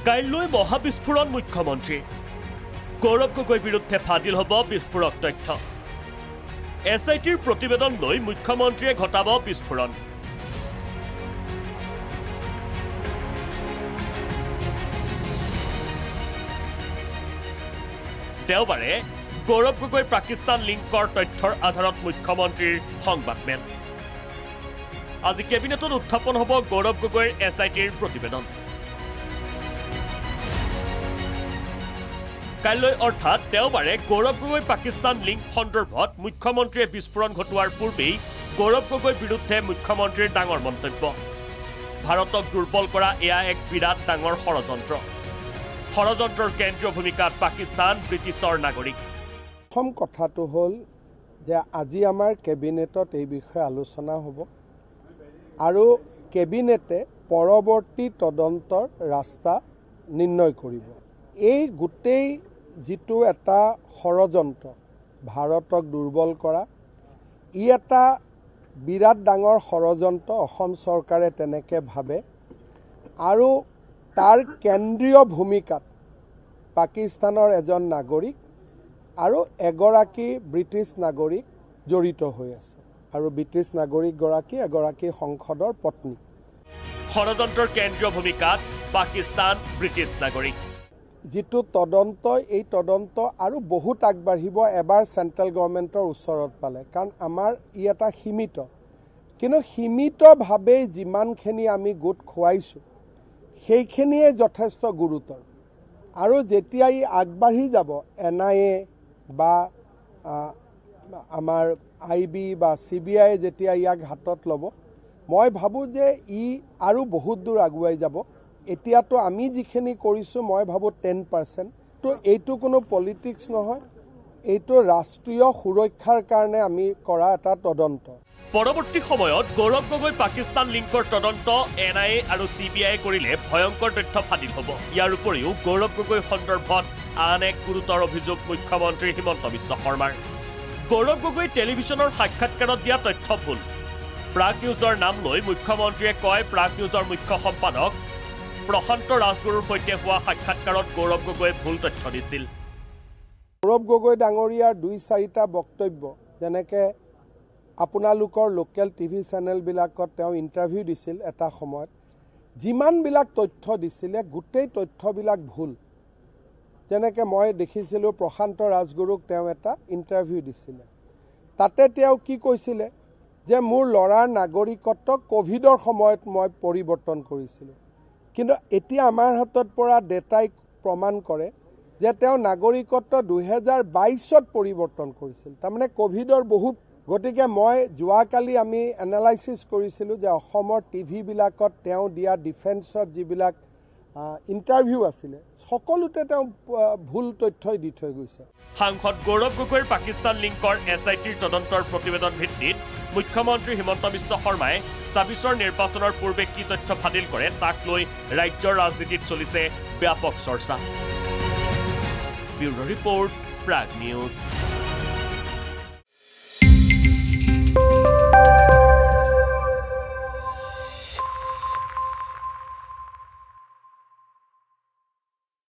কাইলৈ মহাবিস্ফোৰণ মুখ্যমন্ত্ৰী গৌৰৱ গগৈৰ বিৰুদ্ধে ফাদিল হ'ব বিস্ফোৰক তথ্য SITৰ প্ৰতিবেদন লৈ মুখ্যমন্ত্ৰীয়ে ঘটাব বিস্ফোৰণ দেওবাৰে গৌৰৱ গগৈ পাকিস্তান লিংকৰ তথ্যৰ আধাৰত মুখ্যমন্ত্ৰীৰ সংবাদমেল আজি কেবিনেটত উত্থাপন হ'ব গৌৰৱ গগৈৰ SITৰ প্ৰতিবেদন কাইলৈ অৰ্থাৎ দেওবাৰে গৌৰৱ গগৈ পাকিস্তান লিংক সন্দৰ্ভত মুখ্যমন্ত্ৰীয়ে বিস্ফোৰণ ঘটোৱাৰ পূৰ্বেই গৌৰৱ গগৈৰ বিৰুদ্ধে মুখ্যমন্ত্ৰীৰ ডাঙৰ মন্তব্য ভাৰতক দুৰ্বল কৰা এয়া এক বিৰাট ডাঙৰ ষড়যন্ত্ৰৰ কেন্দ্ৰীয় ভূমিকাত পাকিস্তান ব্ৰিটিছৰ নাগৰিক প্ৰথম কথাটো হ'ল যে আজি আমাৰ কেবিনেটত এই বিষয়ে আলোচনা হ'ব আৰু কেবিনেটে পৰৱৰ্তী তদন্তৰ ৰাস্তা নিৰ্ণয় কৰিব এই গোটেই যিটো এটা ষড়যন্ত্ৰ ভাৰতক দুৰ্বল কৰা ই এটা বিৰাট ডাঙৰ ষড়যন্ত্ৰ অসম চৰকাৰে তেনেকে ভাবে আৰু তাৰ কেন্দ্ৰীয় ভূমিকাত পাকিস্তানৰ এজন নাগৰিক আৰু এগৰাকী ব্ৰিটিছ নাগৰিক জড়িত হৈ আছে আৰু ব্ৰিটিছ নাগৰিকগৰাকী এগৰাকী সংসদৰ পত্নী ষড়যন্ত্ৰৰ কেন্দ্ৰীয় ভূমিকাত পাকিস্তান ব্ৰিটিছ নাগৰিক যিটো তদন্ত এই তদন্ত আৰু বহুত আগবাঢ়িব এবাৰ চেণ্ট্ৰেল গভৰ্ণমেণ্টৰ ওচৰত পালে কাৰণ আমাৰ ই এটা কিন্তু সীমিতভাৱে যিমানখিনি আমি গোট খুৱাইছোঁ সেইখিনিয়ে যথেষ্ট গুৰুতৰ আৰু যেতিয়া ই আগবাঢ়ি যাব NIA বা আমাৰ IB বা CBI যেতিয়া ইয়াক হাতত ল'ব মই ভাবোঁ যে ই আৰু বহুত দূৰ আগুৱাই যাব এতিয়াতো আমি যিখিনি কৰিছোঁ মই ভাবোঁ 10% তো এইটো কোনো পলিটিক্স নহয় এইটো ৰাষ্ট্ৰীয় সুৰক্ষাৰ কাৰণে আমি কৰা এটা তদন্ত পৰৱৰ্তী সময়ত গৌৰৱ গগৈ পাকিস্তান লিংকৰ তদন্ত NIA আৰু CBI কৰিলে ভয়ংকৰ তথ্য ফাদিল হ'ব ইয়াৰ উপৰিও গৌৰৱ গগৈ সন্দৰ্ভত আন এক গুৰুতৰ অভিযোগ মুখ্যমন্ত্ৰী হিমন্ত বিশ্ব শৰ্মাৰ গৌৰৱ গগৈ টেলিভিছনৰ সাক্ষাৎকাৰত দিয়া তথ্য ভুল প্ৰাগ নিউজৰ নাম লৈ মুখ্যমন্ত্ৰীয়ে কয় প্ৰাগ নিউজৰ মুখ্য সম্পাদক প্ৰশান্ত ৰাজগুৰুৰ সৈতে হোৱা সাক্ষাৎকাৰত গৌৰৱ গগৈয়ে ভুল তথ্য দিছিল গৌৰৱ গগৈ ডাঙৰীয়াৰ 2-4টা বক্তব্য যেনেকৈ আপোনালোকৰ লোকেল টিভি চেনেলবিলাকত তেওঁ ইণ্টাৰভিউ দিছিল এটা সময়ত যিমানবিলাক তথ্য দিছিলে গোটেই তথ্যবিলাক ভুল যেনেকৈ মই দেখিছিলোঁ প্ৰশান্ত ৰাজগুৰুক তেওঁ এটা ইণ্টাৰভিউ দিছিলে তাতে তেওঁ কি কৈছিলে যে মোৰ ল'ৰাৰ নাগৰিকত্ব কোভিডৰ সময়ত মই পৰিৱৰ্তন কৰিছিলোঁ কিন্তু এতিয়া আমাৰ হাতত পৰা ডেটাই প্ৰমাণ কৰে যে তেওঁ নাগৰিকত্ব 2022ত পৰিৱৰ্তন কৰিছিল তাৰমানে কোভিডৰ বহুত গতিকে মই যোৱাকালি আমি এনালাইচিছ কৰিছিলোঁ যে অসমৰ টিভিবিলাকত তেওঁ দিয়া ডিফেন্সত যিবিলাক ইণ্টাৰভিউ আছিলে সকলোতে তেওঁ ভুল তথ্যই দি থৈ গৈছে সাংসদ গৌৰৱ গগৈৰ পাকিস্তান লিংকৰ SITৰ তদন্তৰ প্ৰতিবেদন ভিত্তিত মুখ্যমন্ত্ৰী হিমন্ত বিশ্ব শৰ্মাই ২৬ৰ নিৰ্বাচনৰ পূৰ্বে কি তথ্য ফাদিল কৰে তাক লৈ ৰাজ্যৰ ৰাজনীতিত চলিছে ব্যাপক চৰ্চা ব্যুৰ ৰিপৰ্ট প্ৰাগ নিউজ